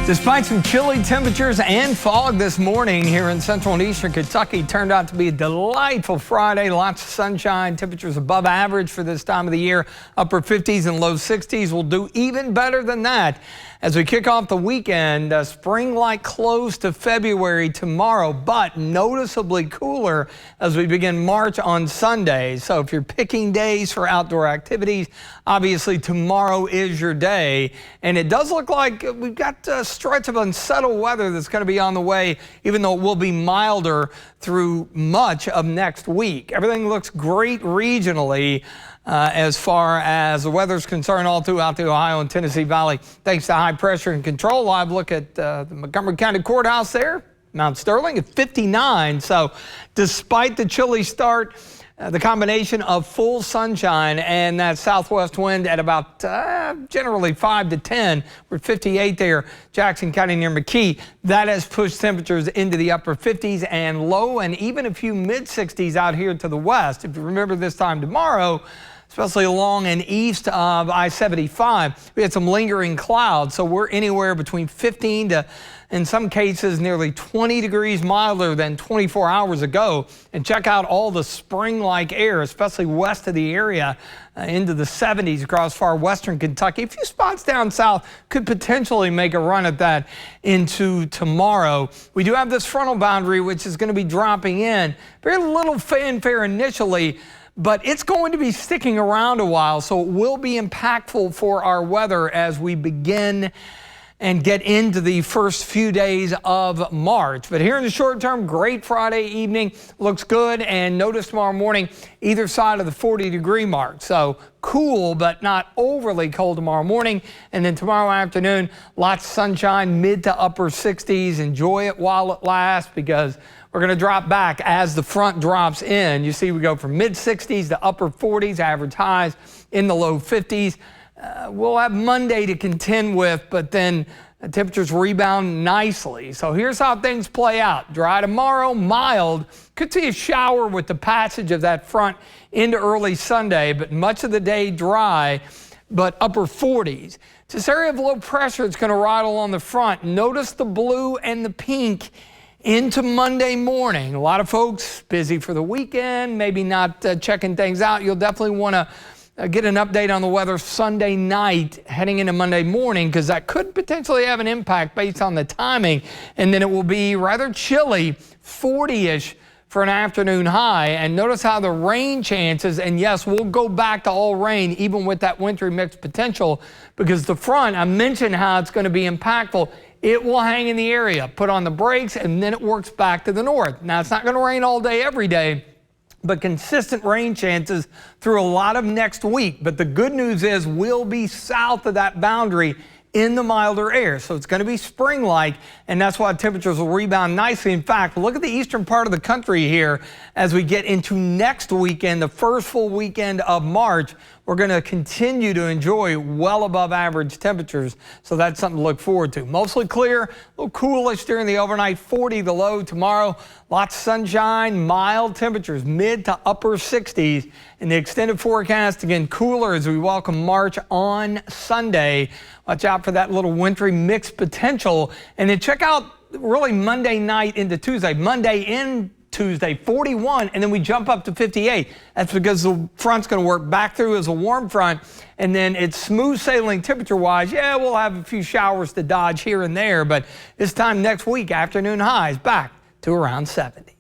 Despite some chilly temperatures and fog this morning here in central and eastern Kentucky, turned out to be a delightful Friday. Lots of sunshine, temperatures above average for this time of the year. Upper 50s and low 60s. Will do even better than that as we kick off the weekend. Spring-like close to February tomorrow, but noticeably cooler as we begin March on Sunday. So if you're picking days for outdoor activities, obviously tomorrow is your day. And it does look like we've got a stretch of unsettled weather that's going to be on the way, even though it will be milder through much of next week. Everything looks great regionally as far as the weather's concerned all throughout the Ohio and Tennessee Valley. Thanks to high pressure and control. Live look at the Montgomery County Courthouse there. Mount Sterling at 59. So despite the chilly start, the combination of full sunshine and that southwest wind at about generally 5 to 10. We're 58 there, Jackson County near McKee. That has pushed temperatures into the upper 50s and low and even a few mid 60s out here to the west. If you remember this time tomorrow, especially along and east of I-75, we had some lingering clouds. So we're anywhere between 15 to, in some cases, nearly 20 degrees milder than 24 hours ago. And check out all the spring-like air, especially west of the area, into the 70s across far western Kentucky. A few spots down south could potentially make a run at that into tomorrow. We do have this frontal boundary, which is going to be dropping in. Very little fanfare initially, but it's going to be sticking around a while, so it will be impactful for our weather as we begin and get into the first few days of March. But here in the short term, great Friday evening, looks good, and notice tomorrow morning either side of the 40-degree mark. So cool, but not overly cold tomorrow morning. And then tomorrow afternoon, lots of sunshine, mid to upper 60s. Enjoy it while it lasts, because we're going to drop back as the front drops in. You see, we go from mid 60s to upper 40s, average highs in the low 50s. We'll have Monday to contend with, but then temperatures rebound nicely. So here's how things play out. Dry tomorrow, mild. Could see a shower with the passage of that front into early Sunday, but much of the day dry, but upper 40s. It's this area of low pressure that's going to ride along the front. Notice the blue and the pink into Monday morning. A lot of folks busy for the weekend, maybe not checking things out. You'll definitely want to get an update on the weather Sunday night heading into Monday morning, because that could potentially have an impact based on the timing. And then it will be rather chilly, 40-ish for an afternoon high. And notice how the rain chances, and yes, we'll go back to all rain even with that wintry mix potential, because the front, I mentioned how it's going to be impactful. It will hang in the area, put on the brakes, and then it works back to the north. Now, it's not going to rain all day, every day, but consistent rain chances through a lot of next week. But the good news is we'll be south of that boundary in the milder air. So it's going to be spring-like, and that's why temperatures will rebound nicely. In fact, look at the eastern part of the country here as we get into next weekend, the first full weekend of March. We're going to continue to enjoy well above average temperatures, so that's something to look forward to. Mostly clear, a little coolish during the overnight, 40 the low tomorrow. Lots of sunshine, mild temperatures, mid to upper 60s. And the extended forecast, again, cooler as we welcome March on Sunday. Watch out for that little wintry mix potential. And then check out really Monday night into Tuesday. Monday in Tuesday, 41, and then we jump up to 58. That's because the front's going to work back through as a warm front, and then it's smooth sailing temperature-wise. Yeah, we'll have a few showers to dodge here and there, but this time next week, afternoon highs back to around 70.